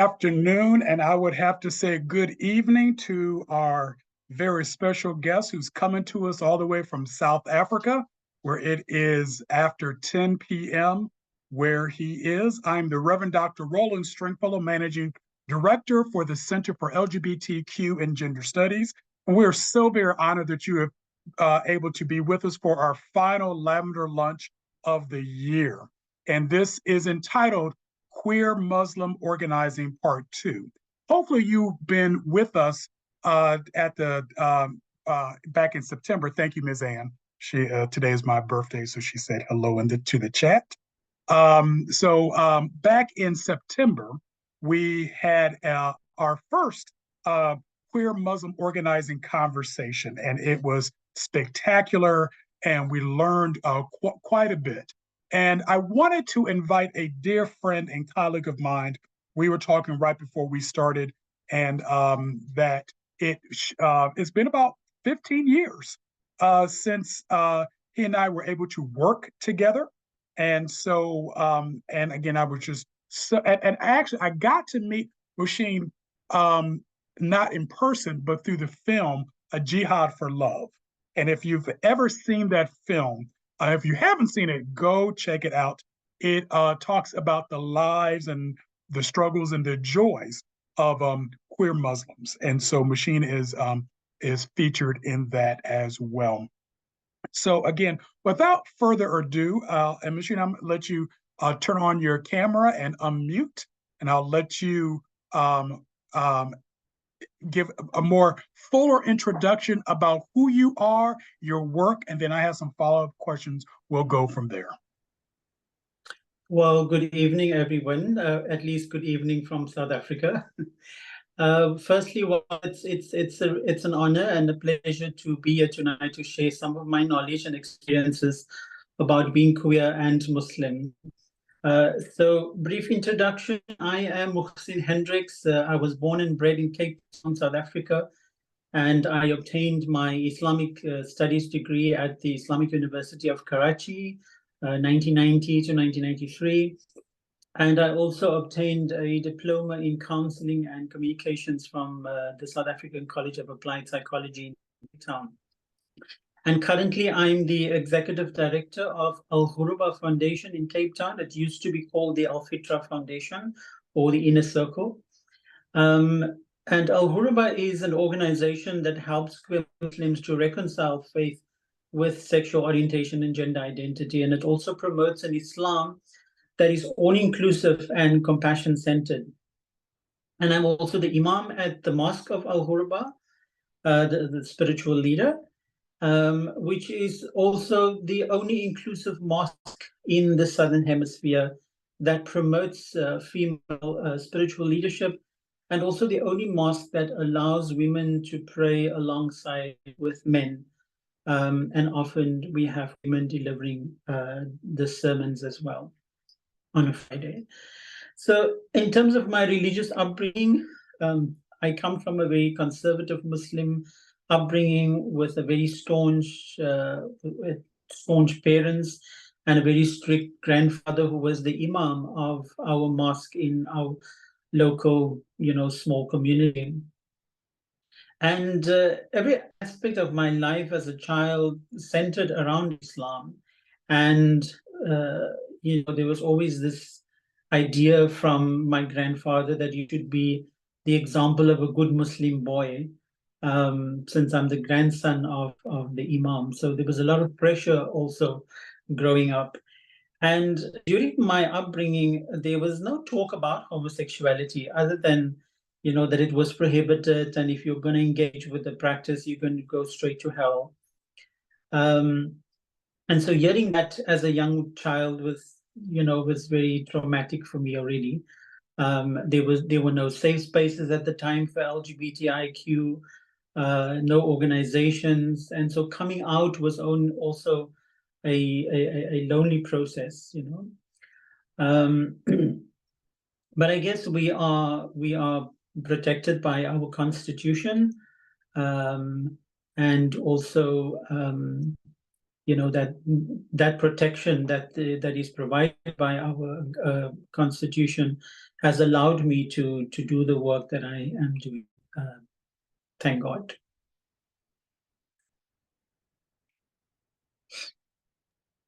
Afternoon, and I would have to say good evening to our very special guest who's coming to us all the way from South Africa, where it is after 10 p.m. where he is. I'm the Reverend Dr. Roland Stringfellow, Managing Director for the Center for LGBTQ and Gender Studies. And we're so very honored that you have able to be with us for our final Lavender Lunch of the year. And this is entitled Queer Muslim Organizing Part 2. Hopefully you've been with us at the back in September. Thank you, Ms. Ann. Today is my birthday, so she said hello to the chat. Back in September, we had our first queer Muslim organizing conversation, and it was spectacular, and we learned quite a bit. And I wanted to invite a dear friend and colleague of mine. We were talking right before we started, and that it's been about 15 years since he and I were able to work together. And so, and again, I was just so, and actually, I got to meet Muhsin not in person, but through the film A Jihad for Love. And if you've ever seen that film, if you haven't seen it, go check it out. It talks about the lives and the struggles and the joys of queer Muslims, and so Muhsin is featured in that as well. So again, without further ado, and Muhsin, I'm gonna let you turn on your camera and unmute, and I'll let you give a more fuller introduction about who you are, your work, and then I have some follow-up questions. We'll go from there. Well, good evening, everyone. At least good evening from South Africa. Firstly, well, it's an honor and a pleasure to be here tonight to share some of my knowledge and experiences about being queer and Muslim. So, brief introduction. I am Muhsin Hendricks. I was born and bred in Cape Town, South Africa, and I obtained my Islamic Studies degree at the Islamic University of Karachi, 1990 to 1993. And I also obtained a diploma in counseling and communications from the South African College of Applied Psychology in Cape Town. And currently, I'm the executive director of Al-Ghuraba Foundation in Cape Town. It used to be called the Al-Fitra Foundation, or the Inner Circle. And Al-Ghuraba is an organization that helps queer Muslims to reconcile faith with sexual orientation and gender identity. And it also promotes an Islam that is all-inclusive and compassion-centered. And I'm also the Imam at the Mosque of Al-Ghuraba, the spiritual leader, which is also the only inclusive mosque in the Southern Hemisphere that promotes female spiritual leadership, and also the only mosque that allows women to pray alongside with men. And often we have women delivering the sermons as well on a Friday. So in terms of my religious upbringing, I come from a very conservative Muslim upbringing with a very staunch parents and a very strict grandfather who was the Imam of our mosque in our local, small community. And every aspect of my life as a child centered around Islam. And, there was always this idea from my grandfather that you should be the example of a good Muslim boy, since I'm the grandson of the Imam. So there was a lot of pressure also growing up. And during my upbringing, there was no talk about homosexuality other than, that it was prohibited. And if you're going to engage with the practice, you're going to go straight to hell. And so hearing that as a young child was very traumatic for me already. There were no safe spaces at the time for LGBTIQ, no organizations. And so coming out was also a lonely process, But I guess we are protected by our constitution, and also that protection that is provided by our constitution has allowed me to do the work that I am doing. Thank God.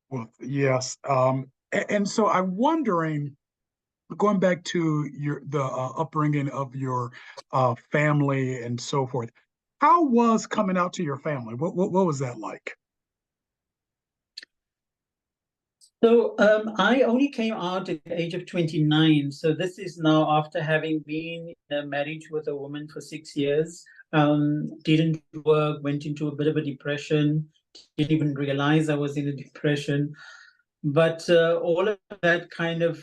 Well, yes. And so I'm wondering, going back to the upbringing of your family and so forth, how was coming out to your family? What was that like? So I only came out at the age of 29. So this is now after having been in a marriage with a woman for 6 years. Didn't work, went into a bit of a depression, didn't even realize I was in a depression. But all of that kind of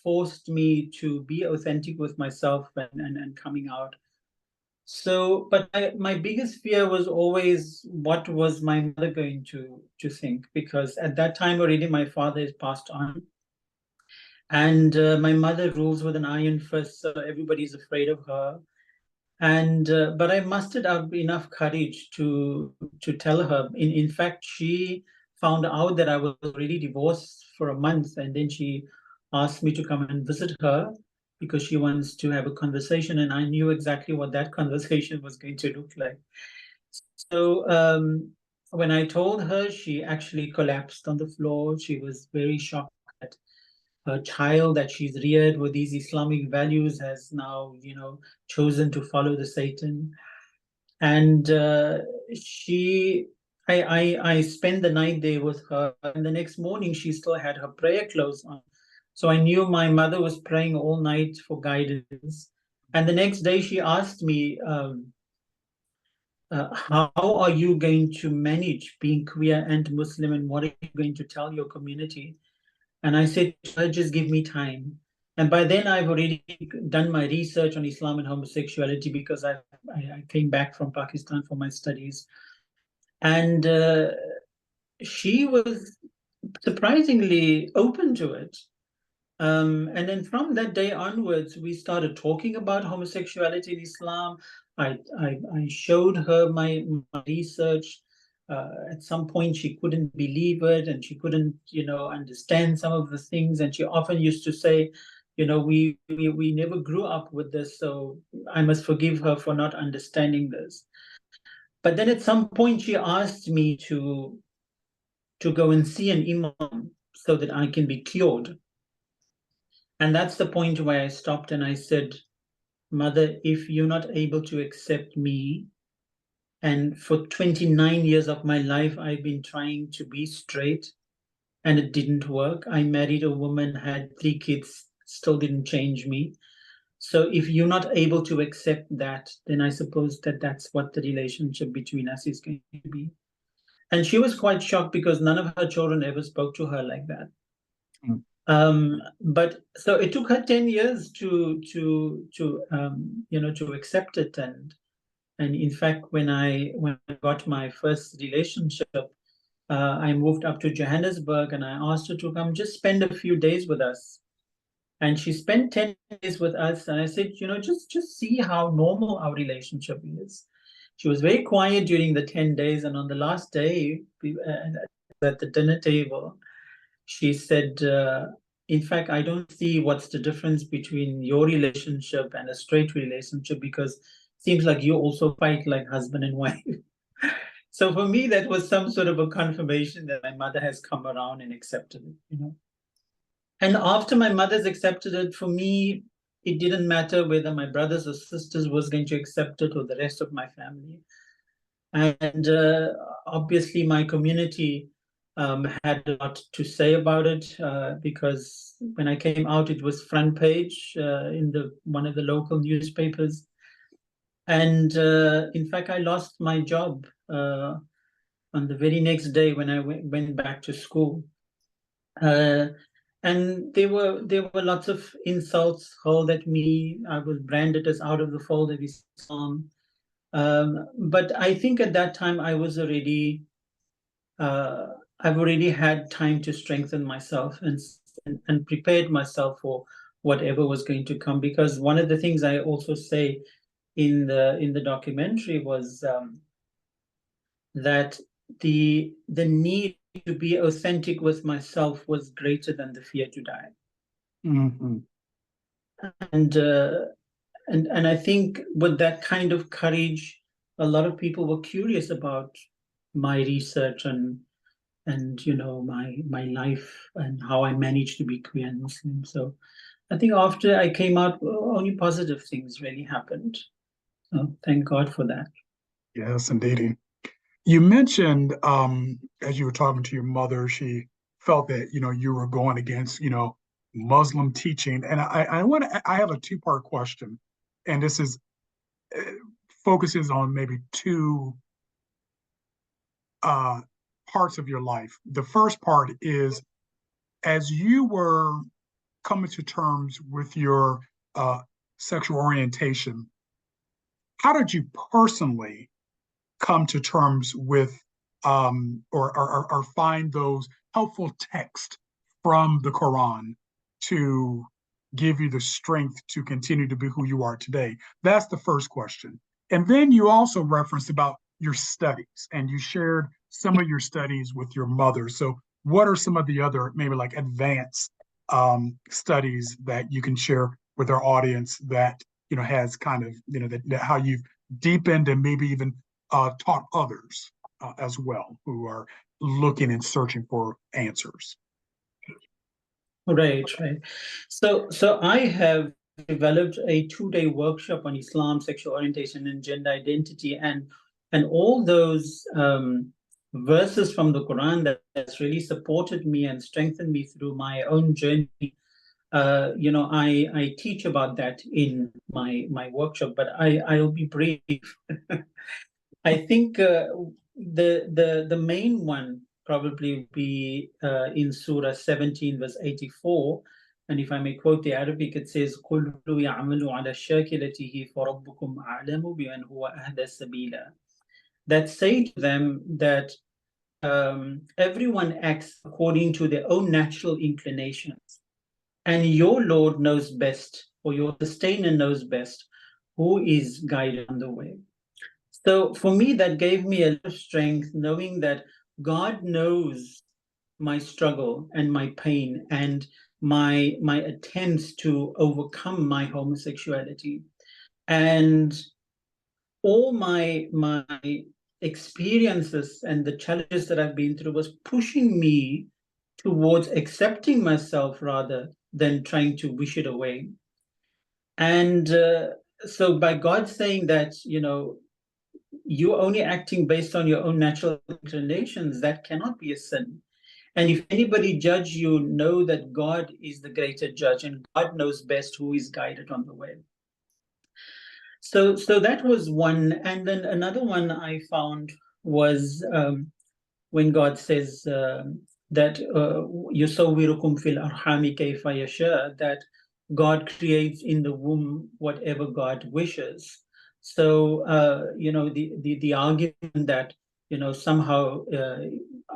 forced me to be authentic with myself and coming out. So, but my biggest fear was always what was my mother going to think, because at that time already my father is passed on, and my mother rules with an iron fist, so everybody's afraid of her. And but I mustered up enough courage to tell her. In fact, she found out that I was already divorced for a month, and then she asked me to come and visit her because she wants to have a conversation, and I knew exactly what that conversation was going to look like. So when I told her, she actually collapsed on the floor. She was very shocked that her child that she's reared with these Islamic values has now, chosen to follow the Satan. And she, I spent the night there with her, and the next morning she still had her prayer clothes on. So I knew my mother was praying all night for guidance. And the next day she asked me, how are you going to manage being queer and Muslim, and what are you going to tell your community? And I said, just give me time. And by then, I've already done my research on Islam and homosexuality because I came back from Pakistan for my studies. And she was surprisingly open to it. And then from that day onwards, we started talking about homosexuality in Islam. I showed her my research. At some point, she couldn't believe it, and she couldn't, understand some of the things. And she often used to say, we never grew up with this, so I must forgive her for not understanding this. But then at some point, she asked me to go and see an imam so that I can be cured. And that's the point where I stopped and I said, Mother, if you're not able to accept me, and for 29 years of my life, I've been trying to be straight and it didn't work. I married a woman, had 3 kids, still didn't change me. So if you're not able to accept that, then I suppose that that's what the relationship between us is going to be. And she was quite shocked because none of her children ever spoke to her like that. Mm. But so it took her 10 years to accept it. And in fact, when I got my first relationship, I moved up to Johannesburg and I asked her to come just spend a few days with us. And she spent 10 days with us. And I said, just see how normal our relationship is. She was very quiet during the 10 days. And on the last day, at the dinner table, she said, in fact, I don't see what's the difference between your relationship and a straight relationship, because it seems like you also fight like husband and wife. So for me, that was some sort of a confirmation that my mother has come around and accepted it. And after my mother's accepted it, for me, it didn't matter whether my brothers or sisters was going to accept it or the rest of my family. And obviously my community had a lot to say about it, because when I came out, it was front page in one of the local newspapers. And in fact, I lost my job on the very next day when I went back to school. And there were lots of insults hurled at me. I was branded as out of the fold of Islam. But I think at that time I was already I've already had time to strengthen myself and prepared myself for whatever was going to come. Because one of the things I also say in the documentary was that the need to be authentic with myself was greater than the fear to die. Mm-hmm. And I think with that kind of courage, a lot of people were curious about my research and my life and how I managed to be queer and Muslim. So I think after I came out, only positive things really happened. So thank God for that. Yes, indeed. You mentioned as you were talking to your mother, she felt that you were going against Muslim teaching, and I have a two-part question, and this is uh, focuses on maybe two uh, parts of your life. The first part is as you were coming to terms with your uh, sexual orientation, how did you personally come to terms with or find those helpful texts from the Quran to give you the strength to continue to be who you are today? That's the first question. And then you also referenced about your studies and you shared some of your studies with your mother. So what are some of the other maybe like advanced studies that you can share with our audience that has kind of that how you've deepened and maybe even taught others as well who are looking and searching for answers. Right, right. So I have developed a 2-day workshop on Islam, sexual orientation, and gender identity, and all those verses from the Quran that's really supported me and strengthened me through my own journey. I teach about that in my workshop, but I'll be brief. I think the main one probably would be in Surah 17, verse 84. And if I may quote the Arabic, it says, كُلُّ يَعْمَلُ عَلَى شَاكِلَتِهِ فَرَبُّكُمْ أَعْلَمُ بِمَنْ هُوَ أَهْدَى سَبِيلًا. That say to them that everyone acts according to their own natural inclinations, and your Lord knows best, or your sustainer knows best, who is guided on the way. So for me, that gave me a lot of strength, knowing that God knows my struggle and my pain and my attempts to overcome my homosexuality. And all my experiences and the challenges that I've been through was pushing me towards accepting myself rather than trying to wish it away. And so by God saying that, you're only acting based on your own natural inclinations, that cannot be a sin. And if anybody judge you, know that God is the greater judge and God knows best who is guided on the way. So that was one. And then another one I found was when God says that يُصَوِّرُكُمْ فِي الْأَرْحَامِ كَيْفَ يَشَاءُ, that God creates in the womb whatever God wishes. So the argument that somehow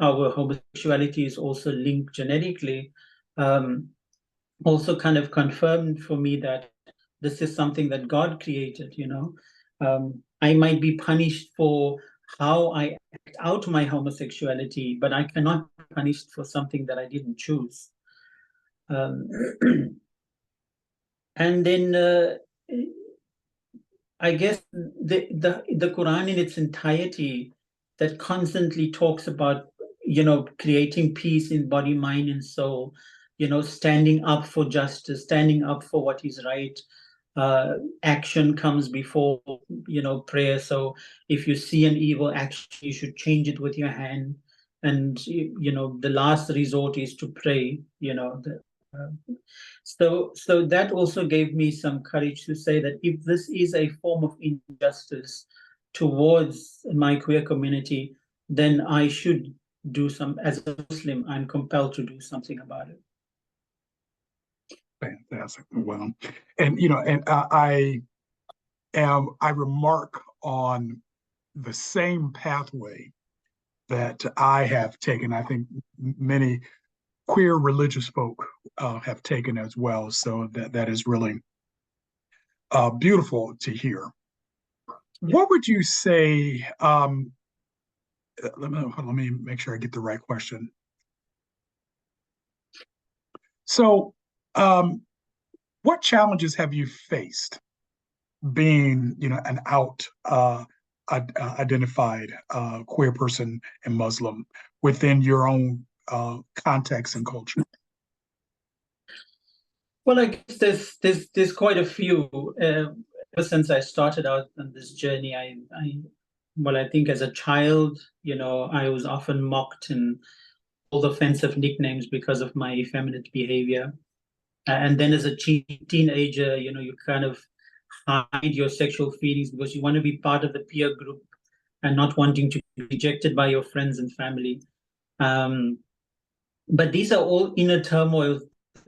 our homosexuality is also linked genetically also kind of confirmed for me that this is something that God created. I might be punished for how I act out my homosexuality, but I cannot be punished for something that I didn't choose. Um, and then I guess the Quran in its entirety that constantly talks about creating peace in body, mind, and soul, standing up for justice, standing up for what is right. Action comes before prayer. So if you see an evil action, you should change it with your hand, and the last resort is to pray. So that also gave me some courage to say that if this is a form of injustice towards my queer community, then I should do some. As a Muslim, I'm compelled to do something about it. Fantastic. Well, and I remark on the same pathway that I have taken. I think many queer religious folk have taken as well. So that is really beautiful to hear. What would you say? Let me make sure I get the right question. So, What challenges have you faced being, an identified queer person and Muslim within your own context and culture? Well, I guess there's quite a few. Ever since I started out on this journey, I think as a child, I was often mocked and called offensive nicknames because of my effeminate behavior. And then as a teenager, you kind of hide your sexual feelings because you want to be part of the peer group and not wanting to be rejected by your friends and family. But these are all inner turmoil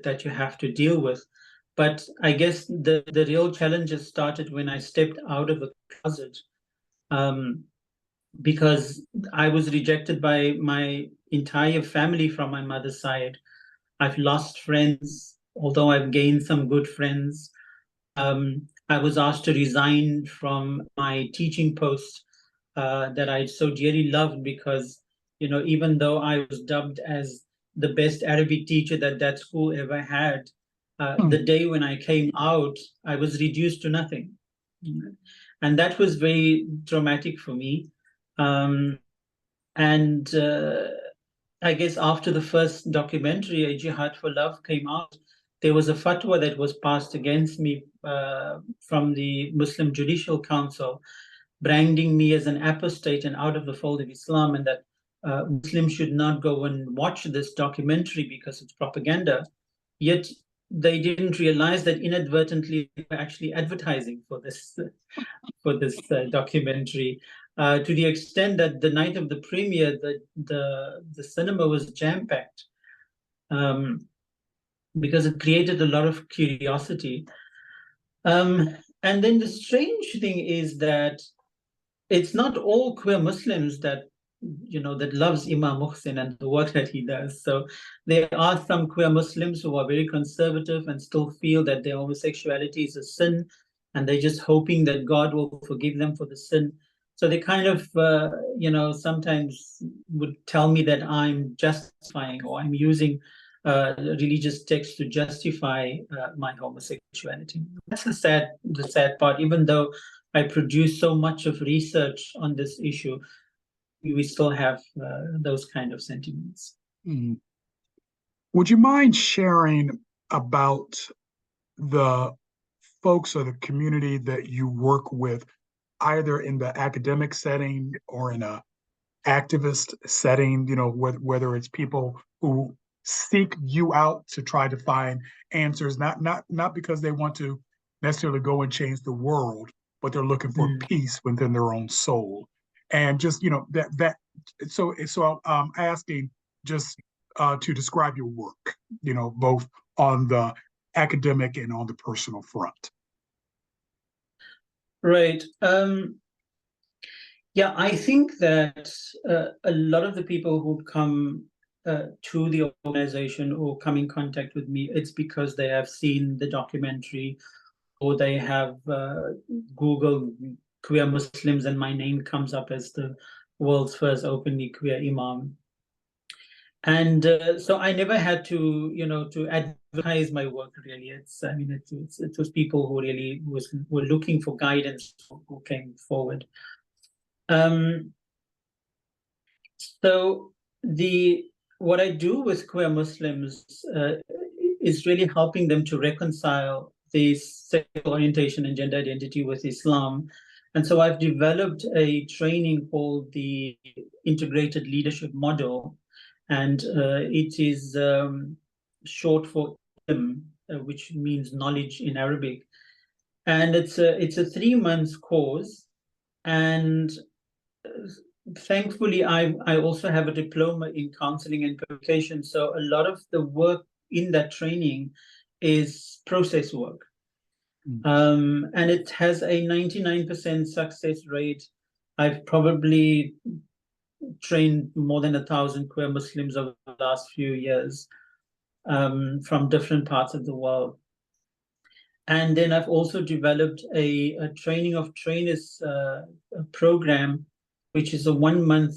that you have to deal with. But I guess the real challenges started when I stepped out of the closet, because I was rejected by my entire family from my mother's side. I've lost friends, although I've gained some good friends. I was asked to resign from my teaching post that I so dearly loved because, even though I was dubbed as the best Arabic teacher that school ever had, the day when I came out, I was reduced to nothing. And that was very traumatic for me. And I guess after the first documentary, A Jihad for Love, came out, there was a fatwa that was passed against me from the Muslim Judicial Council, branding me as an apostate and out of the fold of Islam, and that Muslims should not go and watch this documentary because it's propaganda. Yet they didn't realize that inadvertently they were actually advertising for this documentary. To the extent that the night of the premiere, the cinema was jam-packed, because it created a lot of curiosity. And then the strange thing is that it's not all queer Muslims that loves Imam Muhsin and the work that he does. So there are some queer Muslims who are very conservative and still feel that their homosexuality is a sin, and they're just hoping that God will forgive them for the sin. So they kind of, sometimes would tell me that I'm justifying, or I'm using religious texts to justify my homosexuality. That's the sad part. Even though I produce so much of research on this issue, we still have those kind of sentiments. Mm. Would you mind sharing about the folks or the community that you work with, either in the academic setting or in a activist setting, whether it's people who seek you out to try to find answers, not because they want to necessarily go and change the world, but they're looking for peace within their own soul. And just, so I'm asking just to describe your work, both on the academic and on the personal front. Right. Yeah, I think that a lot of the people who come to the organization or come in contact with me, it's because they have seen the documentary, or they have Googled queer Muslims and my name comes up as the world's first openly queer Imam. And so I never had to, to advertise my work, really. It was people who really were looking for guidance who came forward. So what I do with queer Muslims is really helping them to reconcile their sexual orientation and gender identity with Islam. And so I've developed a training called the Integrated Leadership Model, and it is short for ILM, which means knowledge in Arabic. And it's a 3-month course, and thankfully I also have a diploma in counseling and communication. So a lot of the work in that training is process work. And it has a 99% success rate. I've probably trained more than 1,000 queer Muslims over the last few years, from different parts of the world. And then I've also developed a training of trainers program, which is a 1-month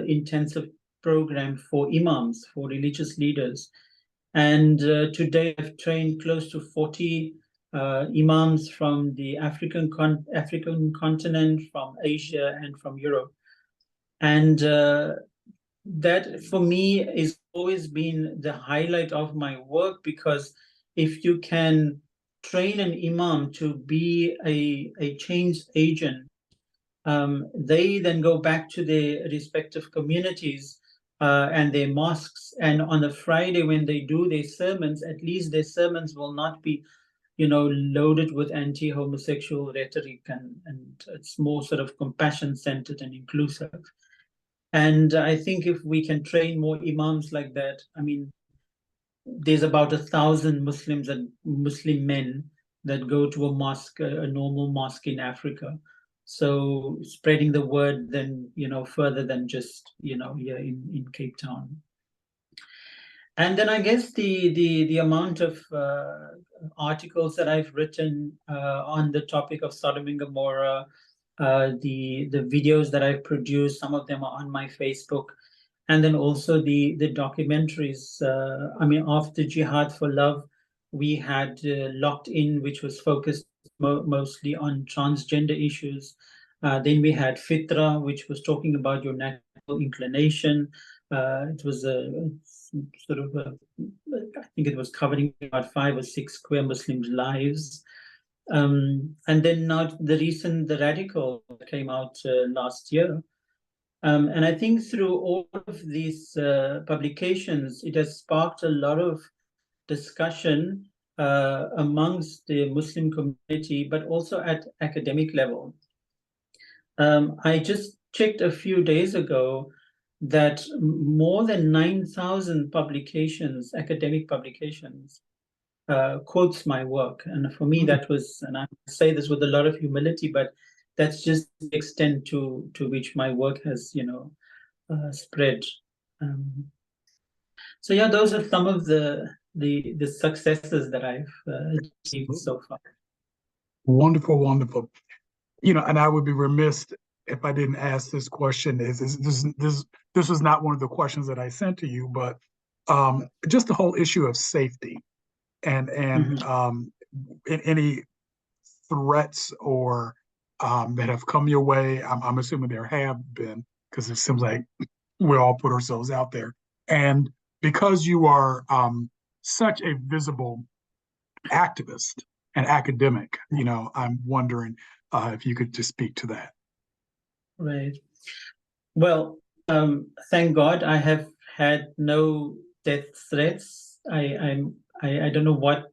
intensive program for imams, for religious leaders. And today I've trained close to 40 imams from the African continent, from Asia, and from Europe. And that for me is always been the highlight of my work, because if you can train an imam to be a change agent, they then go back to their respective communities and their mosques, and on a Friday when they do their sermons, at least their sermons will not be, loaded with anti-homosexual rhetoric, and it's more sort of compassion-centered and inclusive. And I think if we can train more imams like that, I mean, there's about 1,000 Muslims and Muslim men that go to a mosque, a normal mosque in Africa. So spreading the word then, further than just, here in Cape Town. And then I guess the amount of articles that I've written on the topic of Sodom and Gomorrah, the videos that I've produced, some of them are on my Facebook, and then also the documentaries. I mean, after Jihad for Love, we had Locked In, which was focused mostly on transgender issues. Then we had Fitra, which was talking about your natural inclination. It was a sort of, I think it was covering about 5 or 6 queer Muslims' lives. And then now the Radical came out last year. And I think through all of these publications, it has sparked a lot of discussion amongst the Muslim community, but also at academic level. I just checked a few days ago that more than 9,000 publications, academic publications, quotes my work. And for me, that was, and I say this with a lot of humility, but that's just the extent to which my work has, spread. So yeah, those are some of the successes that I've achieved so far. Wonderful, wonderful. And I would be remiss if I didn't ask this question. This was not one of the questions that I sent to you, but just the whole issue of safety and any threats or that have come your way. I'm assuming there have been, because it seems like we all put ourselves out there. And because you are such a visible activist and academic, I'm wondering if you could just speak to that. Right. Well, thank God I have had no death threats. I don't know what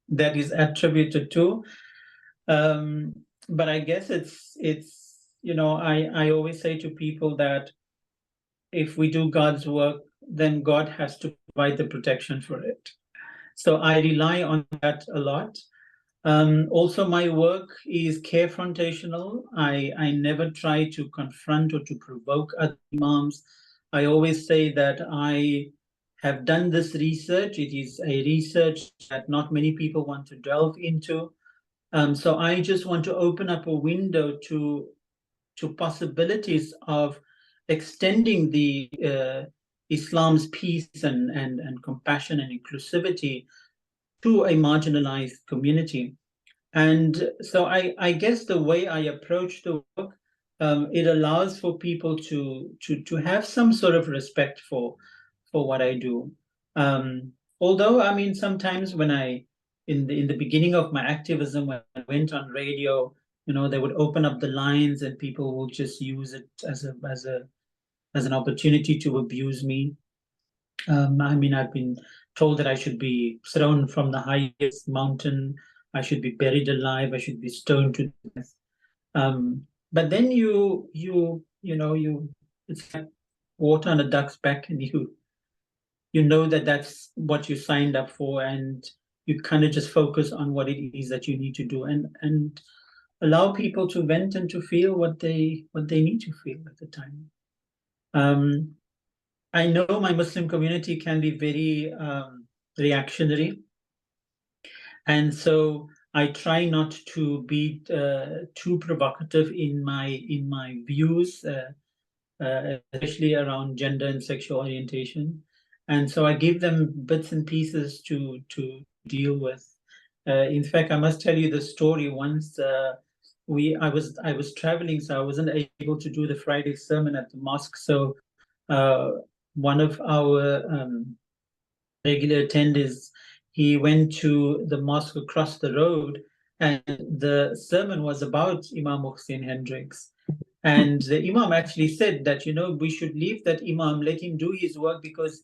that is attributed to, but I guess it's I always say to people that if we do God's work, then God has to provide the protection for it. So I rely on that a lot. Also, my work is carefrontational. I never try to confront or to provoke other imams. I always say that I have done this research. It is a research that not many people want to delve into. So I just want to open up a window to possibilities of extending the Islam's peace and compassion and inclusivity to a marginalized community. And so I guess the way I approach the work, it allows for people to have some sort of respect for what I do. Although, I mean, sometimes when in the beginning of my activism, when I went on radio, they would open up the lines and people will just use it as an opportunity to abuse me. I mean, I've been told that I should be thrown from the highest mountain, I should be buried alive, I should be stoned to death. But then it's like water on a duck's back, and you know that that's what you signed up for, and you kind of just focus on what it is that you need to do, and allow people to vent and to feel what they need to feel at the time. I know my Muslim community can be very reactionary, and so I try not to be too provocative in my views, especially around gender and sexual orientation. And so I give them bits and pieces to deal with. In fact, I must tell you the story. Once I was traveling, so I wasn't able to do the Friday sermon at the mosque. So one of our regular attendees, he went to the mosque across the road, and the sermon was about Imam Muhsin Hendricks. And the Imam actually said that, we should leave that Imam, let him do his work, because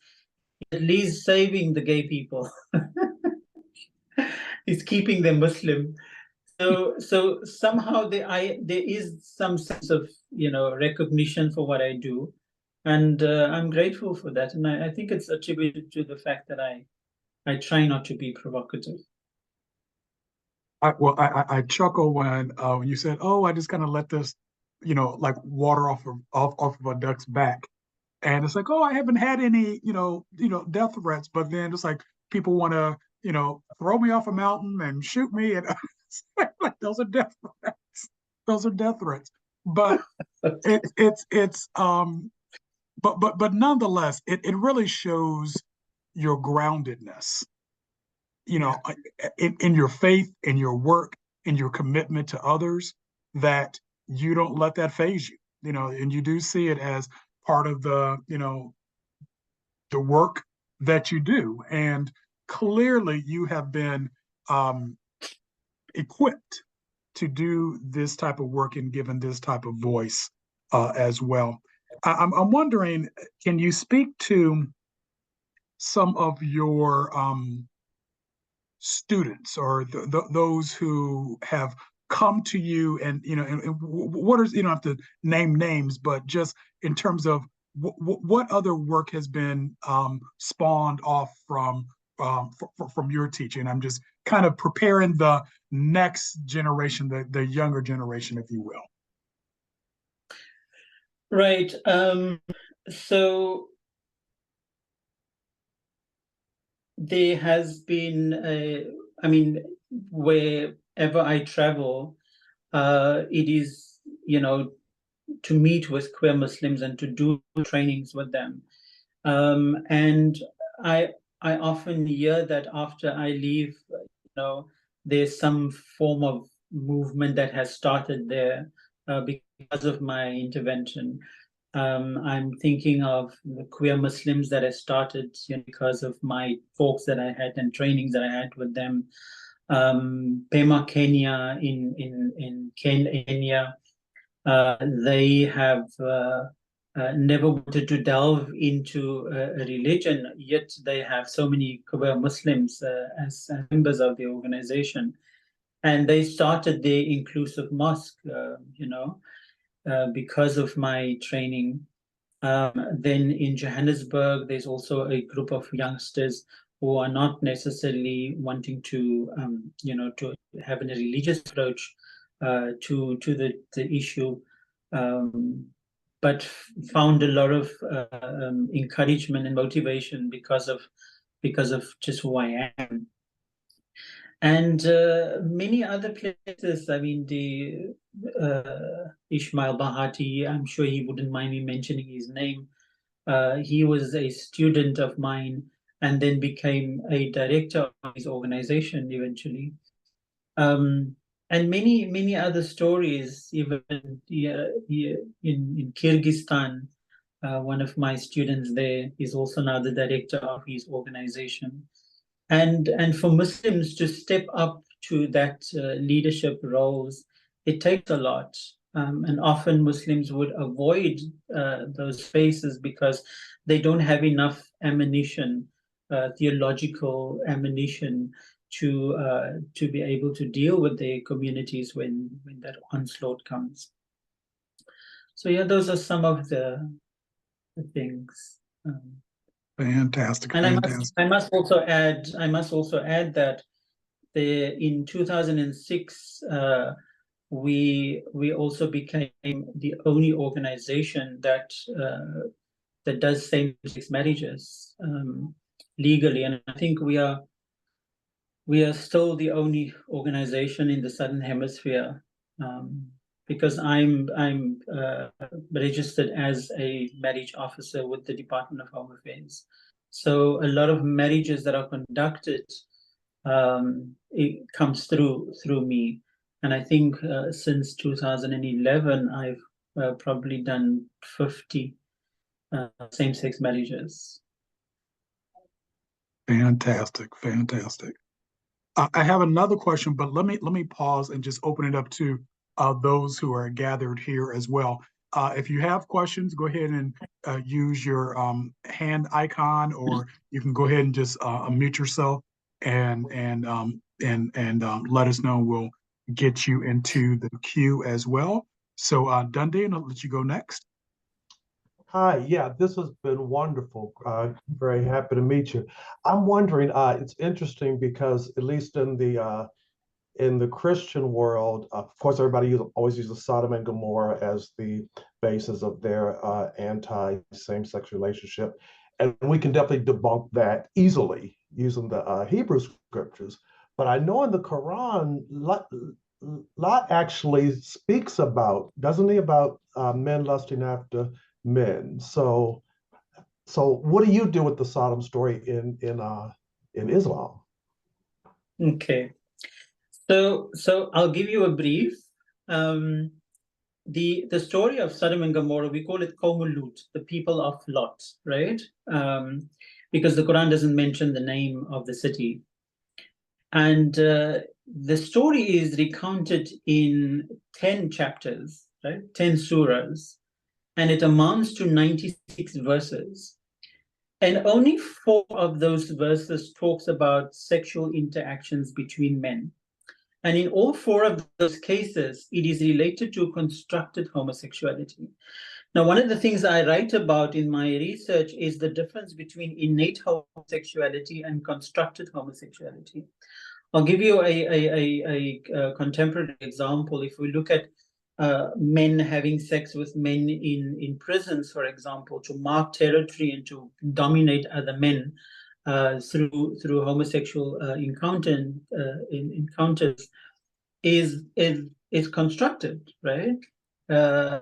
at least saving the gay people. He's keeping them Muslim. So somehow there is some sense of recognition for what I do, and I'm grateful for that. And I think it's attributed to the fact that I try not to be provocative. I chuckle when you said, "Oh, I just kind of let this, like water off of a duck's back," and it's like, "Oh, I haven't had any, death threats," but then it's like people want to, throw me off a mountain and shoot me, and like those are death threats. Those are death threats. But but nonetheless, it really shows your groundedness, in your faith, in your work, in your commitment to others, that you don't let that phase you, and you do see it as part of the work that you do. And clearly you have been equipped to do this type of work and given this type of voice as well. I'm wondering, can you speak to some of your students, or those who have come to you, and and what is, you don't have to name names, but just in terms of what other work has been spawned off from your teaching? I'm just kind of preparing the next generation, the younger generation, if you will. Right. So there has been, wherever I travel, it is, to meet with queer Muslims and to do trainings with them. And I often hear that after I leave, there's some form of movement that has started there because of my intervention. I'm thinking of the queer Muslims that I started because of my talks that I had and trainings that I had with them. Pema Kenya in Kenya, they have never wanted to delve into a religion, yet they have so many queer Muslims as members of the organization. And they started the inclusive mosque, because of my training. Then in Johannesburg, there's also a group of youngsters who are not necessarily wanting to, to have a religious approach to the issue, but found a lot of encouragement and motivation because of just who I am. And many other places. I mean, the Ismail Bahati, I'm sure he wouldn't mind me mentioning his name. He was a student of mine and then became a director of his organization eventually. And many other stories, even in Kyrgyzstan. One of my students there is also now the director of his organization. And for Muslims to step up to that leadership roles, it takes a lot. And often Muslims would avoid those spaces because they don't have enough ammunition, theological ammunition, to be able to deal with their communities when that onslaught comes. So yeah, those are some of the things. Fantastic. And Fantastic. I must also add that in 2006, we also became the only organization that does same-sex marriages legally, and I think we are still the only organization in the Southern Hemisphere, because I'm registered as a marriage officer with the Department of Home Affairs. So a lot of marriages that are conducted it comes through me. And I think since 2011, I've probably done 50 same-sex marriages. Fantastic, fantastic. I have another question, but let me pause and just open it up to those who are gathered here as well. If you have questions, go ahead and use your hand icon, or you can go ahead and just unmute yourself and let us know. We'll get you into the queue as well. So Dundee, and I'll let you go next. Hi, yeah, this has been wonderful. Very happy to meet you. I'm wondering, it's interesting because at least in the Christian world, of course, everybody always uses Sodom and Gomorrah as the basis of their anti-same-sex relationship, and we can definitely debunk that easily using the Hebrew scriptures. But I know in the Quran, Lot actually speaks about, doesn't he, about men lusting after men. So what do you do with the Sodom story in Islam? Okay, so I'll give you a brief. The story of Sodom and Gomorrah, we call it Qawmul Lut, the people of Lot, right? Because the Quran doesn't mention the name of the city. And the story is recounted in 10 chapters, right? 10 surahs, and it amounts to 96 verses. And only 4 of those verses talks about sexual interactions between men. And in all 4 of those cases, it is related to constructed homosexuality. Now, one of the things I write about in my research is the difference between innate homosexuality and constructed homosexuality. I'll give you a contemporary example. If we look at men having sex with men in prisons, for example, to mark territory and to dominate other men through homosexual encounters is constructed, right?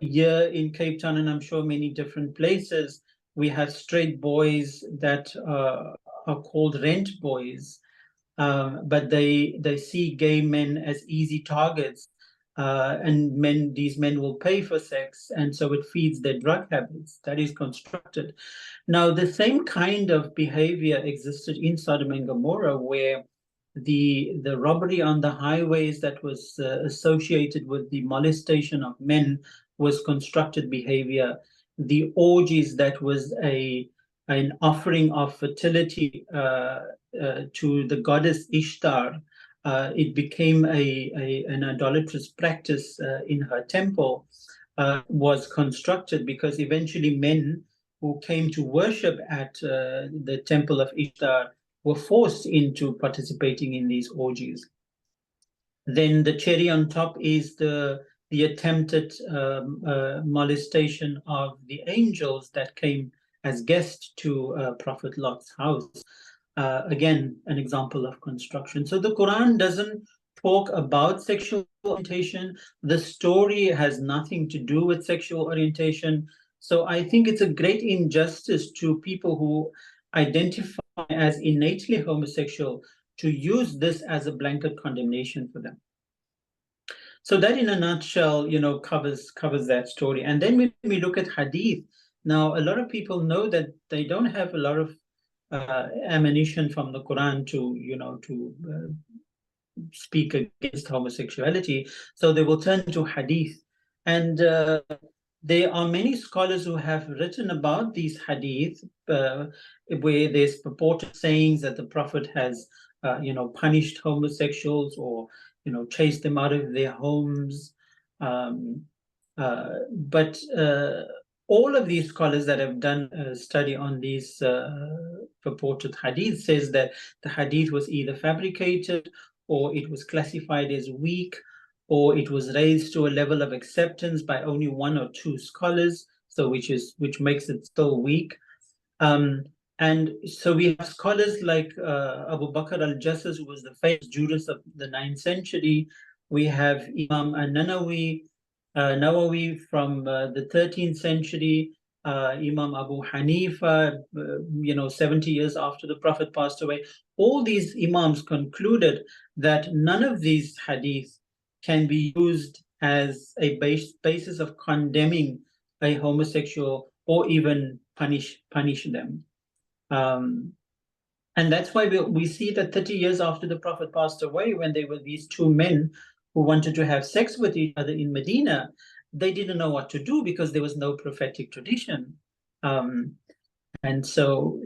Here in Cape Town, and I'm sure many different places, we have straight boys that are called rent boys. But they see gay men as easy targets, and these men will pay for sex, and so it feeds their drug habits. That is constructed. Now, the same kind of behavior existed in Sodom and Gomorrah, where the robbery on the highways that was associated with the molestation of men was constructed behavior. The orgies that was an offering of fertility to the goddess Ishtar, it became an idolatrous practice in her temple, was constructed because eventually men who came to worship at the temple of Ishtar were forced into participating in these orgies. Then the cherry on top is the attempted molestation of the angels that came as guests to Prophet Lot's house. Again, an example of construction. So the Quran doesn't talk about sexual orientation. The story has nothing to do with sexual orientation. So I think it's a great injustice to people who identify as innately homosexual to use this as a blanket condemnation for them. So that in a nutshell, covers that story. And then when we look at hadith, now a lot of people know that they don't have a lot of ammunition from the Quran to speak against homosexuality, so they will turn to hadith. And there are many scholars who have written about these hadith, where there's purported sayings that the Prophet has, punished homosexuals or, chased them out of their homes. But all of these scholars that have done a study on these purported hadith says that the hadith was either fabricated, or it was classified as weak, or it was raised to a level of acceptance by only 1 or 2 scholars, so which makes it still weak. And so we have scholars like Abu Bakr al-Jassas, who was the famous jurist of the 9th century. We have Imam al-Nawawi from the 13th century. Imam Abu Hanifa, 70 years after the Prophet passed away. All these Imams concluded that none of these hadith can be used as a basis of condemning a homosexual or even punish them. And that's why we see that 30 years after the Prophet passed away, when there were these two men who wanted to have sex with each other in Medina, they didn't know what to do because there was no prophetic tradition. And so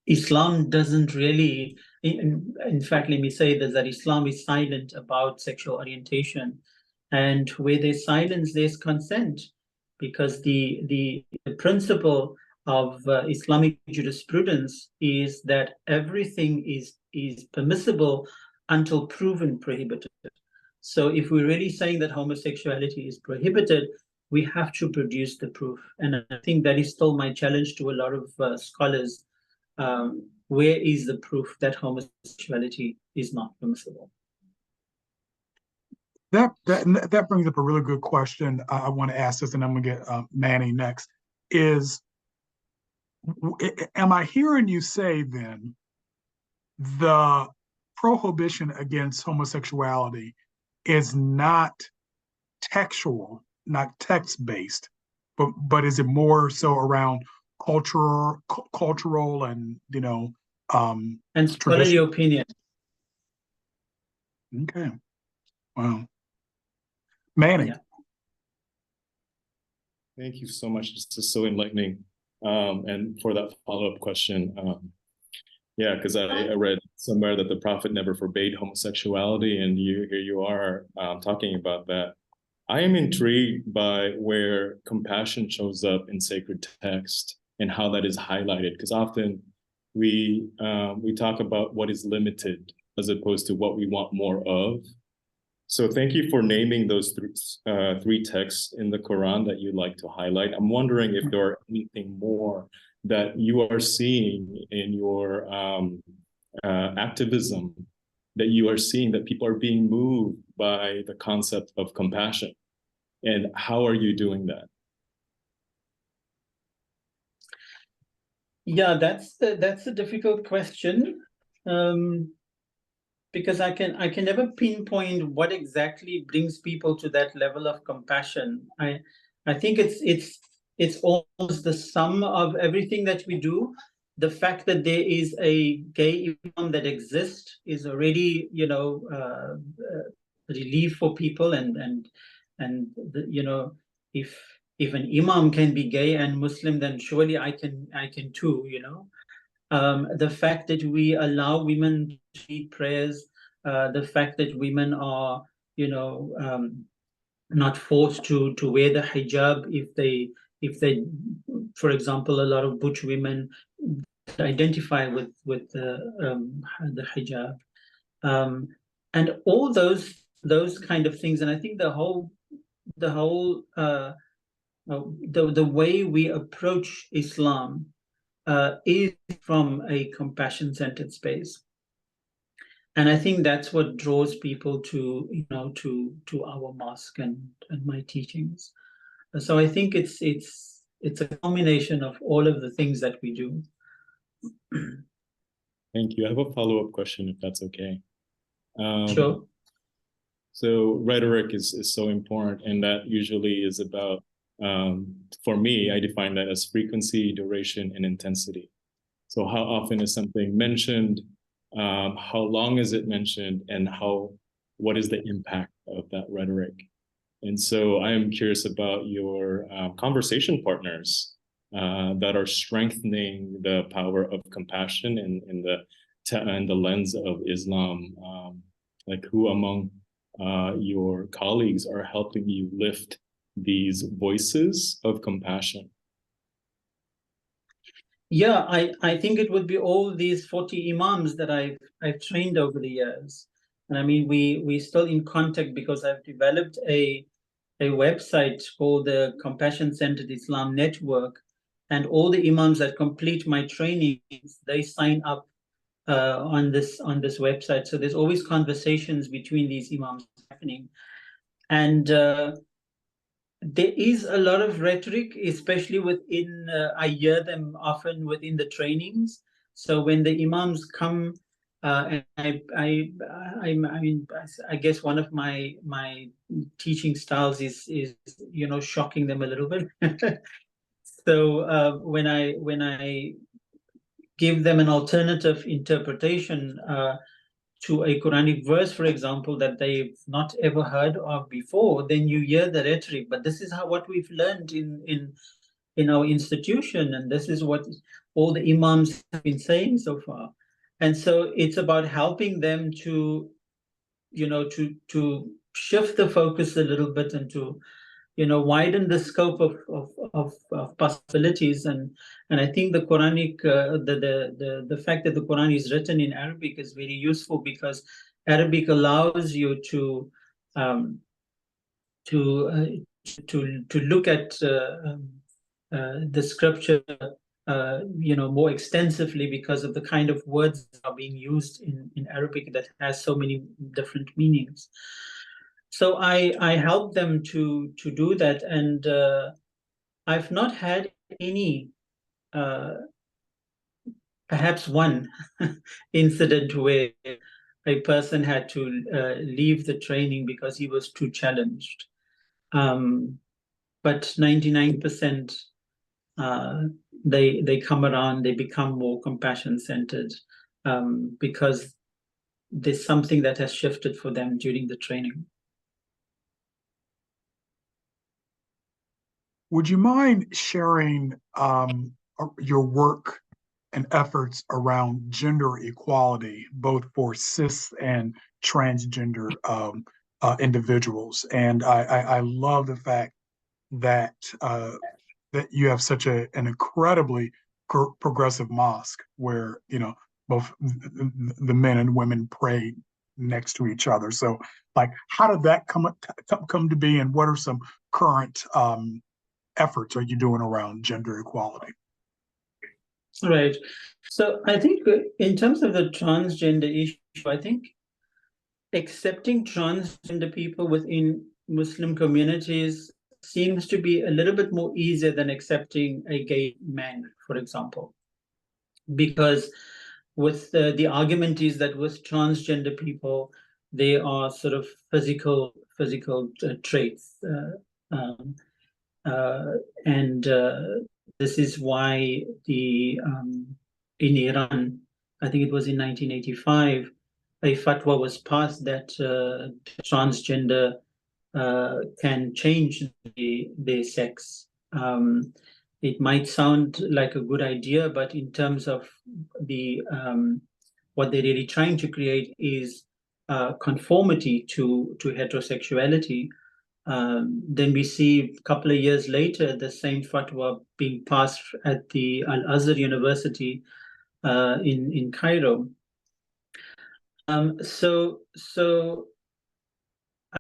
Islam doesn't really, in fact, let me say this, that Islam is silent about sexual orientation. And where there's silence, there's consent, because the principle of Islamic jurisprudence is that everything is permissible until proven prohibited. So if we're really saying that homosexuality is prohibited, we have to produce the proof. And I think that is still my challenge to a lot of scholars. Where is the proof that homosexuality is not permissible? That brings up a really good question. I want to ask this, and I'm going to get Manny next. Am I hearing you say then the prohibition against homosexuality is not textual, not text-based, but is it more so around cultural and and scholarly opinion? Okay, wow, Manny. Yeah. Thank you so much. This is so enlightening. And for that follow-up question, yeah, because I read somewhere that the Prophet never forbade homosexuality, and here you are talking about that. I am intrigued by where compassion shows up in sacred text and how that is highlighted, because often we talk about what is limited as opposed to what we want more of. So thank you for naming those three texts in the Quran that you'd like to highlight. I'm wondering if there are anything more that you are seeing in your activism, that you are seeing that people are being moved by the concept of compassion, and how are you doing that? Yeah, that's a difficult question, because I can never pinpoint what exactly brings people to that level of compassion. I think it's almost the sum of everything that we do. The fact that there is a gay imam that exists is already, relief for people, and if an imam can be gay and Muslim, then surely I can too. The fact that we allow women to lead prayers, the fact that women are, not forced to wear the hijab if they, for example, a lot of butch women identify with the hijab, and all those kind of things. And I think the way we approach Islam is from a compassion-centered space. And I think that's what draws people to our mosque and my teachings. So I think it's a combination of all of the things that we do. Thank you. I have a follow-up question, if that's okay. Sure. So rhetoric is so important, and that usually is about, for me, I define that as frequency, duration, and intensity. So how often is something mentioned? How long is it mentioned, and what is the impact of that rhetoric? And so I am curious about your conversation partners that are strengthening the power of compassion in the lens of Islam. Like who among your colleagues are helping you lift these voices of compassion? Yeah, I think it would be all these 40 imams that I've trained over the years. And I mean, we're still in contact because I've developed a website called the Compassion Centered Islam Network, and all the imams that complete my trainings, they sign up on this website. So there's always conversations between these imams happening, and there is a lot of rhetoric, especially within, I hear them often within the trainings. So when the imams come, and I mean, I guess one of my teaching styles is shocking them a little bit. So when I give them an alternative interpretation to a Quranic verse, for example, that they've not ever heard of before, then you hear the rhetoric. But this is what we've learned in our institution, and this is what all the imams have been saying so far. And so it's about helping them to, to shift the focus a little bit and to, widen the scope of possibilities. And I think the Quranic, the fact that the Quran is written in Arabic is very useful, because Arabic allows you to look at the scripture more extensively, because of the kind of words that are being used in Arabic that has so many different meanings. So I help them to do that, and I've not had any, perhaps one incident where a person had to leave the training because he was too challenged. But 99%, they come around, they become more compassion-centered, because there's something that has shifted for them during the training. Would you mind sharing your work and efforts around gender equality, both for cis and transgender individuals? And I love the fact that that you have such an incredibly progressive mosque where both the men and women pray next to each other. So, like, how did that come to be, and what are some current efforts are you doing around gender equality? Right. So I think in terms of the transgender issue, I think accepting transgender people within Muslim communities seems to be a little bit more easier than accepting a gay man, for example. Because with the argument is that with transgender people, they are sort of physical traits. And this is why in Iran, I think it was in 1985, a fatwa was passed that transgender can change their sex. It might sound like a good idea, but in terms of the what they're really trying to create is conformity to heterosexuality. Then we see a couple of years later the same fatwa being passed at the Al-Azhar University in Cairo. So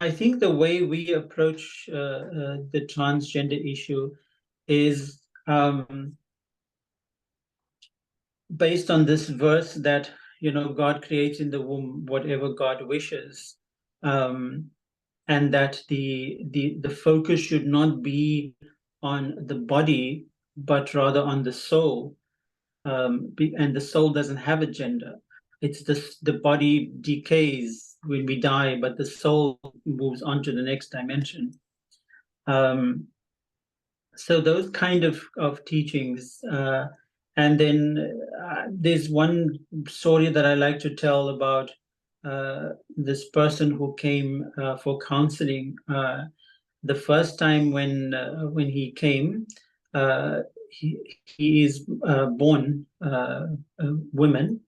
I think the way we approach the transgender issue is based on this verse that God creates in the womb whatever God wishes, and that the focus should not be on the body but rather on the soul, and the soul doesn't have a gender. It's the body decays when we die, but the soul moves on to the next dimension. So those kind of teachings, and then there's one story that I like to tell about this person who came for counseling. The first time when he came, he is born a woman,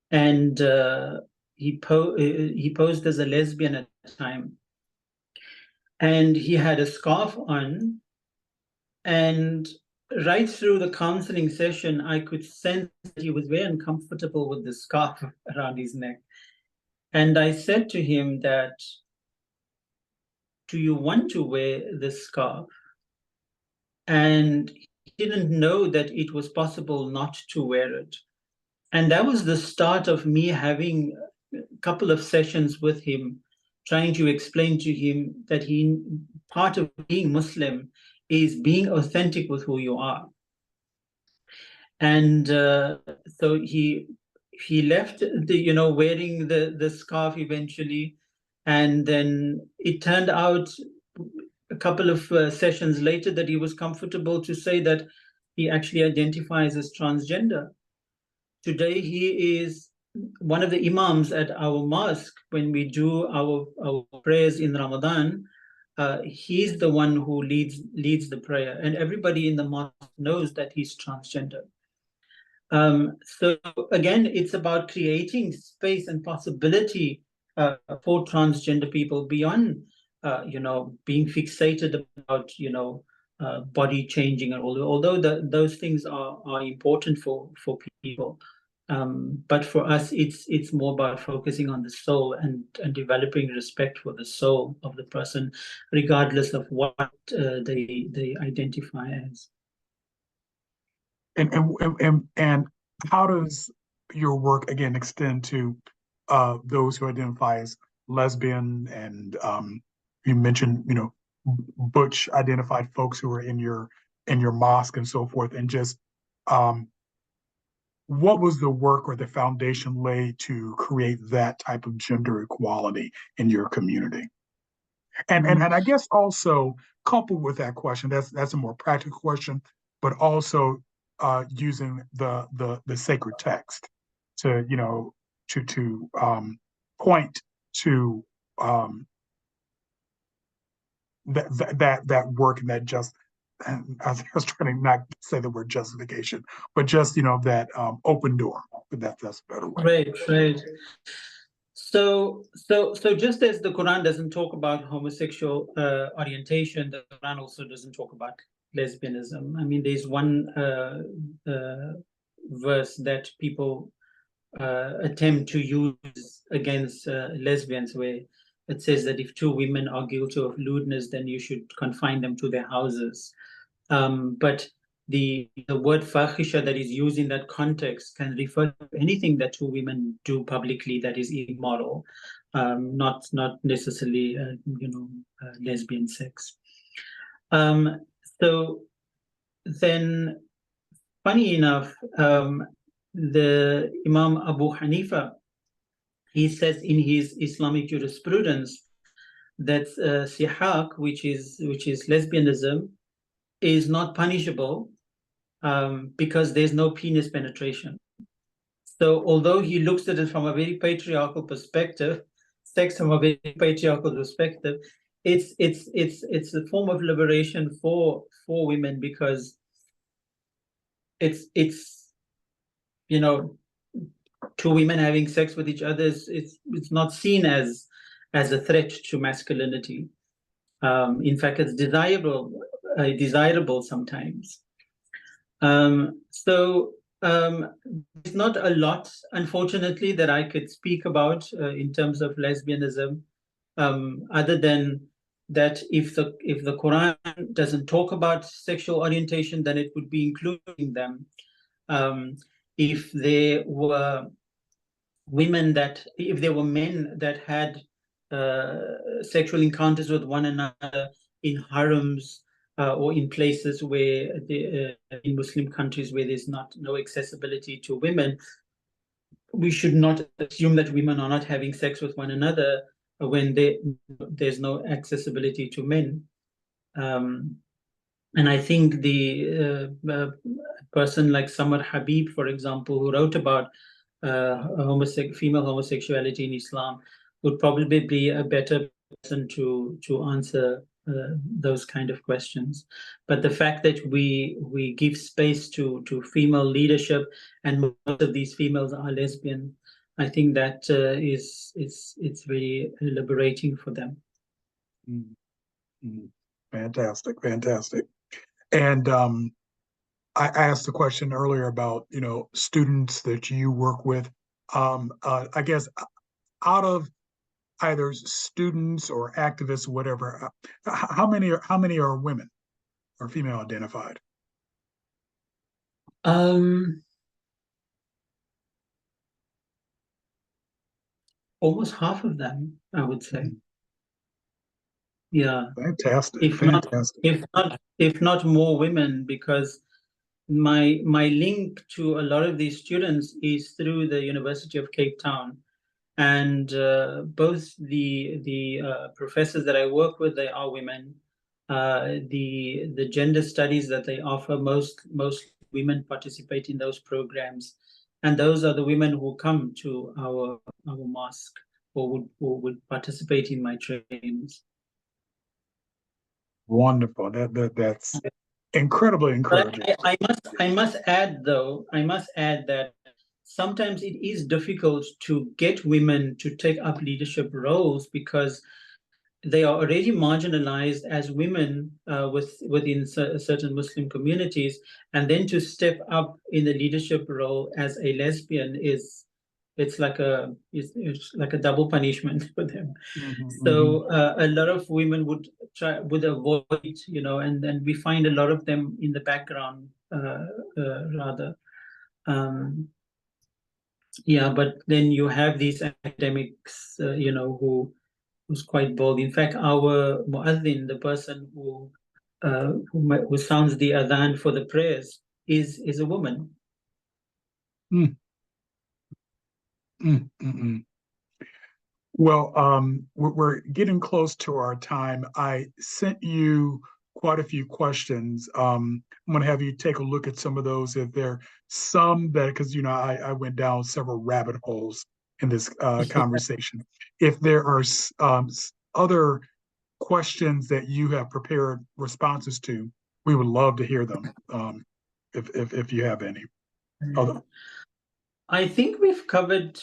and he posed as a lesbian at the time, and he had a scarf on. And right through the counseling session, I could sense that he was very uncomfortable with the scarf around his neck. And I said to him that, do you want to wear this scarf? And he didn't know that it was possible not to wear it. And that was the start of me having a couple of sessions with him, trying to explain to him that he part of being Muslim is being authentic with who you are. And so he left the wearing the scarf eventually, and then it turned out a couple of sessions later that he was comfortable to say that he actually identifies as transgender. Today he is one of the imams at our mosque. When we do our prayers in Ramadan, he's the one who leads the prayer, and everybody in the mosque knows that he's transgender. So again, it's about creating space and possibility for transgender people beyond, being fixated about, body changing, and although those things are important for people. But for us, it's more about focusing on the soul and developing respect for the soul of the person, regardless of what they identify as. And how does your work again extend to those who identify as lesbian, and you mentioned butch identified folks who are in your mosque and so forth, and just what was the work or the foundation laid to create that type of gender equality in your community? And I guess also coupled with that question, that's a more practical question, but also using the sacred text to point to that work, and that just, and I was trying to not say the word justification, but just that open door. That's a better way. Right. So just as the Quran doesn't talk about homosexual orientation, the Quran also doesn't talk about lesbianism. I mean, there's one verse that people attempt to use against lesbians, where it says that if two women are guilty of lewdness, then you should confine them to their houses. But the word fahisha that is used in that context can refer to anything that two women do publicly that is immoral, not necessarily lesbian sex. So then, funny enough, the Imam Abu Hanifa, he says in his Islamic jurisprudence that sihaq, which is lesbianism, is not punishable because there's no penis penetration. So although he looks at it from a very patriarchal perspective, sex from a very patriarchal perspective, it's a form of liberation for women, because it's two women having sex with each other, it's not seen as a threat to masculinity. In fact, it's desirable sometimes. So there's not a lot, unfortunately, that I could speak about in terms of lesbianism, other than that if the Quran doesn't talk about sexual orientation, then it would be including them. If there were men that had sexual encounters with one another in harems, or in places where in Muslim countries where there's no accessibility to women, we should not assume that women are not having sex with one another when there's no accessibility to men. And I think the person like Samar Habib, for example, who wrote about female homosexuality in Islam, would probably be a better person to answer those kind of questions. But the fact that we give space to female leadership, and most of these females are lesbian, I think that it's very liberating for them. Mm-hmm. Fantastic. And I asked a question earlier about students that you work with. I guess out of either students or activists, or whatever, how many are women or female identified? Almost half of them, I would say. Yeah. Fantastic, fantastic. If not more women, because my link to a lot of these students is through the University of Cape Town, and both the professors that I work with, they are women. The gender studies that they offer, most women participate in those programs, and those are the women who come to our mosque or would participate in my trainings. Wonderful. That's incredibly encouraging. But I must add that sometimes it is difficult to get women to take up leadership roles because they are already marginalized as women within certain Muslim communities, and then to step up in the leadership role as a lesbian it's like a double punishment for them. So a lot of women would avoid, and we find a lot of them in the background rather. Yeah, but then you have these academics, who's quite bold. In fact, our muazzin, the person who sounds the adhan for the prayers, is a woman. Well, we're getting close to our time. I sent you quite a few questions. I'm going to have you take a look at some of those. If there are some that, because I went down several rabbit holes in this conversation. If there are other questions that you have prepared responses to, we would love to hear them. If you have any. I think we've covered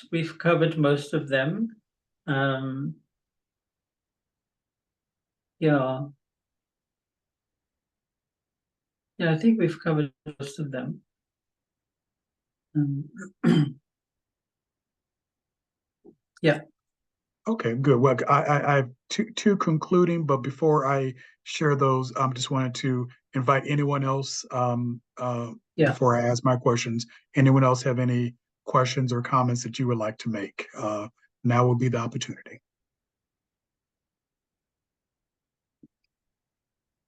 most of them. Yeah, I think we've covered most of them. Yeah. Okay, good. Well, I have two concluding, but before I share those, I just wanted to invite anyone else before I ask my questions. Anyone else have any questions or comments that you would like to make? Now will be the opportunity.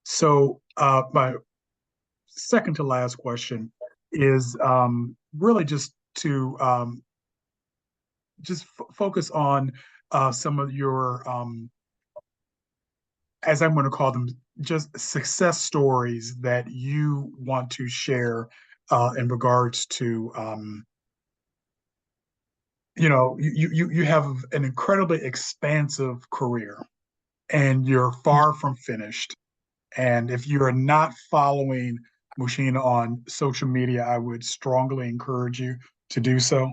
So my second to last question is really just to focus on some of your, as I'm going to call them, just success stories that you want to share in regards to, you have an incredibly expansive career and you're far from finished. And if you are not following Muhsin on social media, I would strongly encourage you to do so.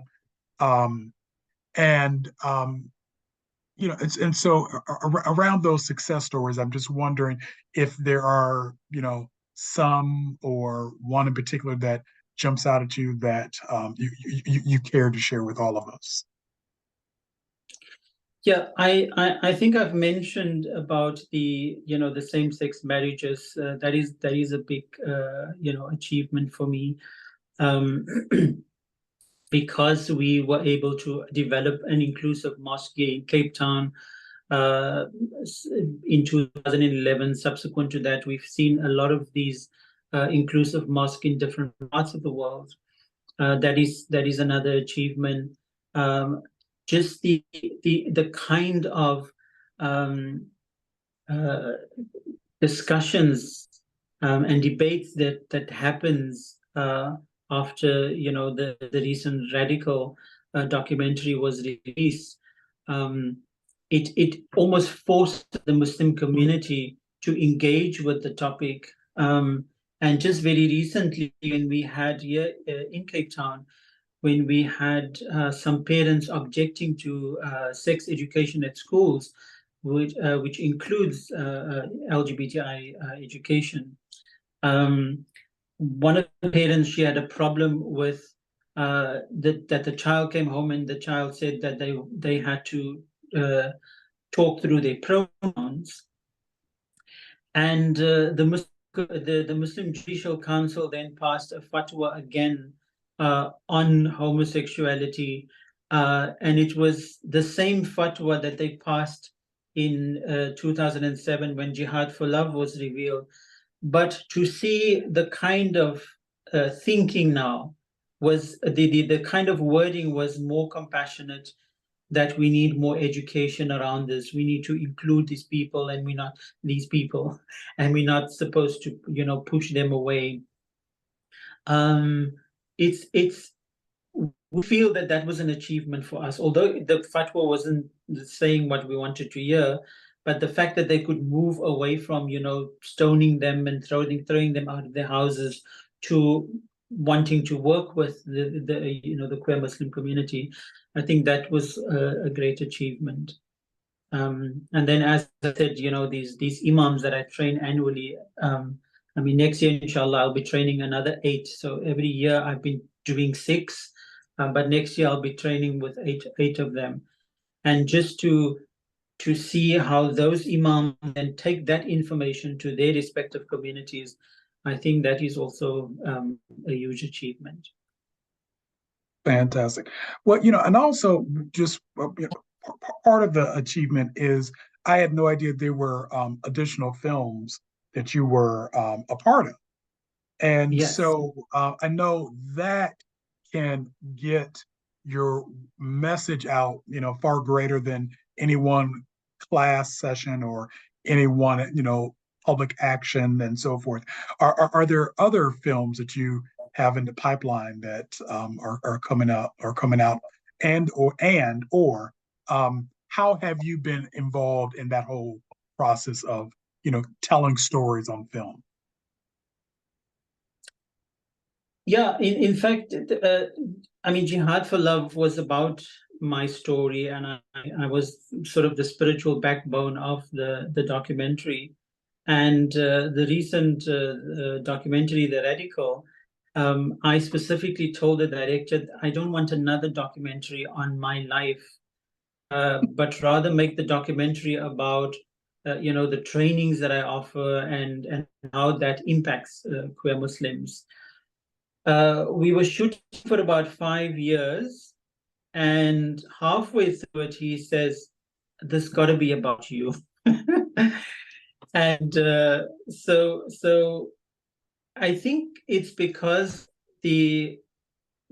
So around those success stories, I'm just wondering if there are, some or one in particular that jumps out at you that you care to share with all of us. Yeah, I think I've mentioned about the same-sex marriages. That is a big achievement for me. Because we were able to develop an inclusive mosque in Cape Town in 2011. Subsequent to that, we've seen a lot of these inclusive mosques in different parts of the world. That is another achievement. Just the kind of discussions and debates that happens after the recent Radical documentary was released. It almost forced the Muslim community to engage with the topic. And just very recently, when we had here in Cape Town, when we had some parents objecting to sex education at schools, which includes LGBTI education. One of the parents, she had a problem with that the child came home and the child said that they had to talk through their pronouns, and the Muslim Judicial Council then passed a fatwa again on homosexuality, and it was the same fatwa that they passed in 2007 when Jihad for Love was revealed. But to see the kind of thinking now was the kind of wording was more compassionate, that we need more education around this. We need to include these people, and we're not these people, and we're not supposed to, you know, push them away. It's we feel that that was an achievement for us, although the fatwa wasn't saying what we wanted to hear. But the fact that they could move away from, you know, stoning them and throwing them out of their houses to wanting to work with the you know, the queer Muslim community, I think that was a great achievement. And then, as I said, you know, these imams that I train annually, I mean, next year, inshallah, I'll be training another 8. So every year I've been doing 6, but next year I'll be training with 8 of them. And just to see how those imams then take that information to their respective communities, I think that is also a huge achievement. Fantastic. Well, you know, and also just part of the achievement is I had no idea there were additional films that you were a part of. And Yes. so I know that can get your message out, you know, far greater than any one class session or any one, you know, public action and so forth. Are there other films that you have in the pipeline that are coming out, and or how have you been involved in that whole process of, you know, telling stories on film? Yeah, in fact, I mean, Jihad for Love was about my story, and I was sort of the spiritual backbone of the documentary. And the recent documentary, The Radical, I specifically told the director, I don't want another documentary on my life, but rather make the documentary about you know, the trainings that I offer and how that impacts queer Muslims. We were shooting for about 5 years, and halfway through it, he says, "This got to be about you." And so I think it's because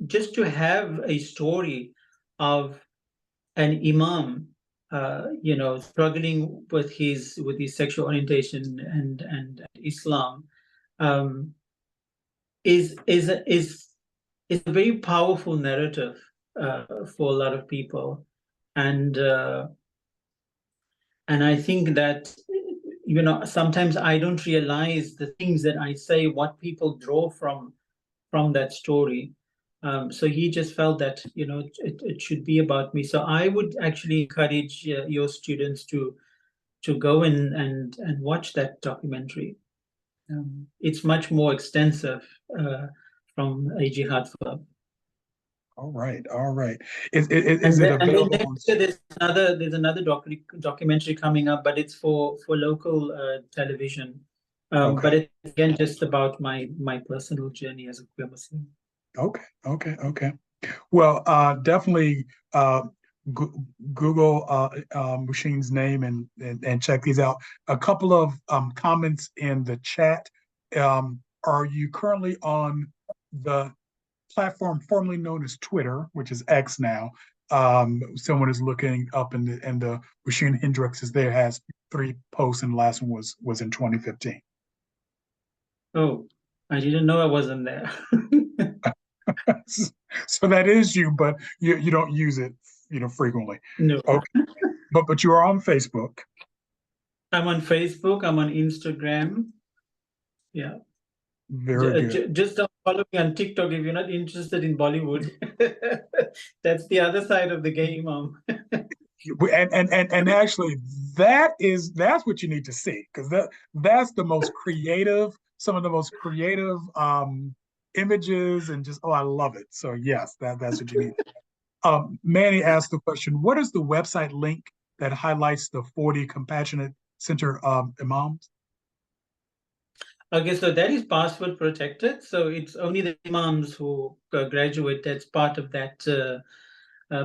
just to have a story of an imam, you know, struggling with his sexual orientation and Islam, is a very powerful narrative for a lot of people, and I think that, you know, sometimes I don't realize the things that I say, what people draw from that story. So he just felt that, you know, it should be about me. So I would actually encourage your students to go in and watch that documentary. It's much more extensive from A Jihad for Love. All right, all right. Is it available on? There's another documentary coming up, but it's for local television. Okay. But it's again just about my personal journey as a queer Muslim. Okay. Well, definitely Google Muhsin's name and check these out. A couple of comments in the chat. Are you currently on the platform formerly known as Twitter, which is X now? Someone is looking up, and the Muhsin Hendricks is there, has 3 posts, and the last one was in 2015. Oh, I didn't know I wasn't there. So that is you, but you don't use it, you know, frequently. No. Okay. But you are on Facebook. I'm on Facebook. I'm on Instagram. Yeah. Very good. Just don't follow me on TikTok if you're not interested in Bollywood. That's the other side of the game, Imam. And actually, that's what you need to see, because that's the most creative, some of the most creative images, and just, oh, I love it. So yes, that's what you need. Manny asked the question: what is the website link that highlights the 40 Compassionate Center imams? Okay, so that is password protected. So it's only the imams who graduate that's part of that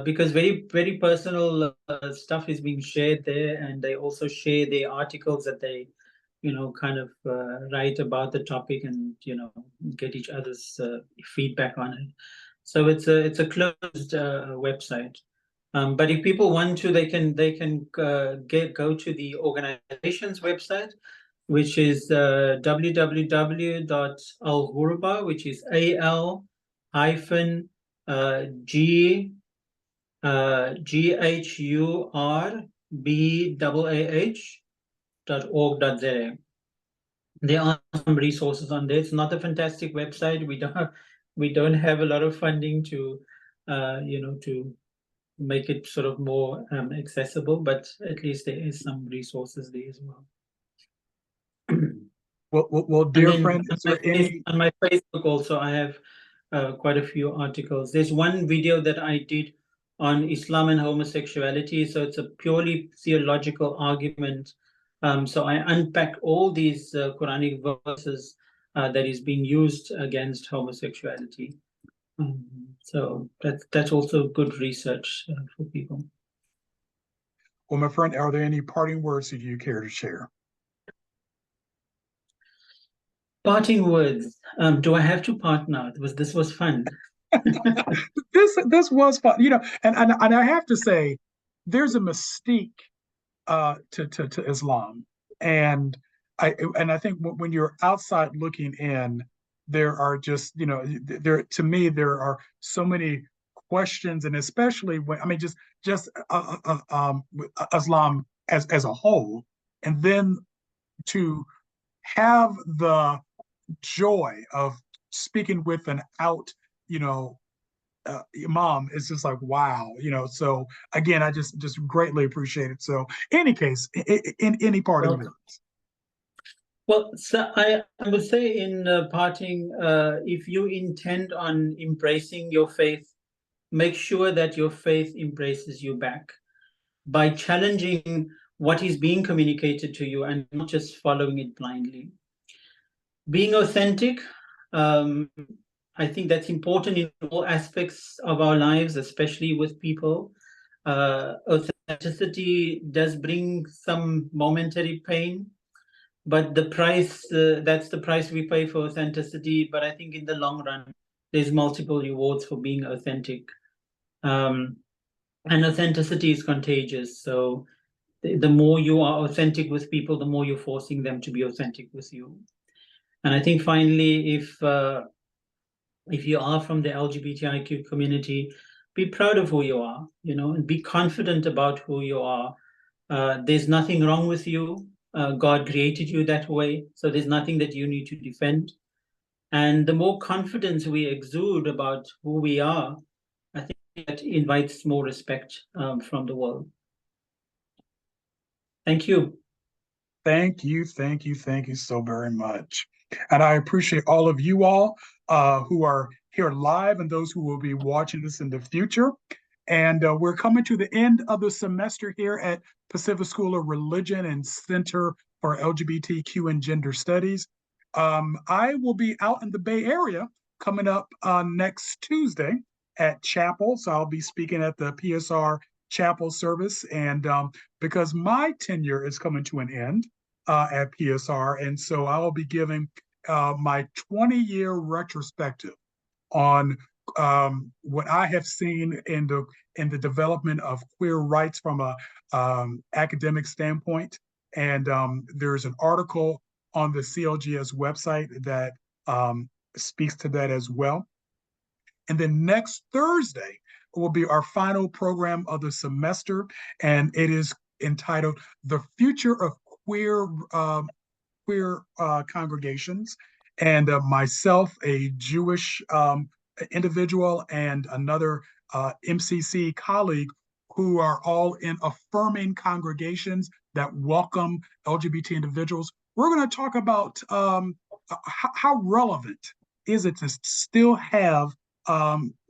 because very personal stuff is being shared there, and they also share their articles that they, kind of write about the topic, and get each other's feedback on it. So it's a closed website. But if people want to, they can go to the organization's website, which is www.al-ghurba, which is GHURBAAH.org.za. There are some resources on there. It's not a fantastic website. We don't have a lot of funding to to make it sort of more accessible, but at least there is some resources there as well. Well, dear friend, is there on my Facebook also, I have quite a few articles. There's one video that I did on Islam and homosexuality, so it's a purely theological argument. So I unpack all these Quranic verses that is being used against homosexuality. So that's also good research for people. Well, my friend, are there any parting words that you care to share? Parting words. Do I have to part now? This was fun. This was fun, and I have to say, there's a mystique to Islam, and I think when you're outside looking in, there are just to me there are so many questions, and especially when just Islam as a whole, and then to have the joy of speaking with an out Imam is just like, wow, so again, I just greatly appreciate it. So any case, in any parting words. Well, so I would say in parting, if you intend on embracing your faith, make sure that your faith embraces you back by challenging what is being communicated to you and not just following it blindly. Being authentic, I think that's important in all aspects of our lives, especially with people. Authenticity does bring some momentary pain, but the price, that's the price we pay for authenticity. But I think in the long run, there's multiple rewards for being authentic. And authenticity is contagious. So the more you are authentic with people, the more you're forcing them to be authentic with you. And I think finally, if you are from the LGBTIQ community, be proud of who you are, and be confident about who you are. There's nothing wrong with you. God created you that way, so there's nothing that you need to defend. And the more confidence we exude about who we are, I think that invites more respect from the world. Thank you. Thank you so very much. And I appreciate all of you all who are here live and those who will be watching this in the future. And we're coming to the end of the semester here at Pacific School of Religion and Center for LGBTQ and Gender Studies. I will be out in the Bay Area coming up next Tuesday at Chapel. So I'll be speaking at the PSR Chapel service. And because my tenure is coming to an end at PSR, and so I will be giving my 20-year retrospective on what I have seen in the development of queer rights from a academic standpoint. And there's an article on the CLGS website that speaks to that as well. And then next Thursday will be our final program of the semester, and it is entitled "The Future of Queer Congregations." And myself, a Jewish individual, and another MCC colleague who are all in affirming congregations that welcome LGBT individuals. We're going to talk about how relevant is it to still have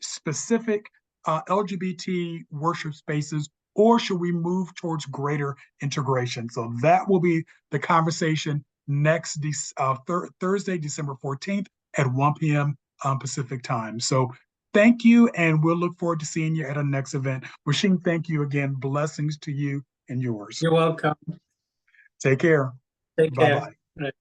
specific LGBT worship spaces, or should we move towards greater integration? So that will be the conversation next Thursday, December 14th at 1 p.m. Pacific time. So thank you, and we'll look forward to seeing you at our next event. Muhsin, thank you again. Blessings to you and yours. You're welcome. Take care. Take care. Bye-bye. Right.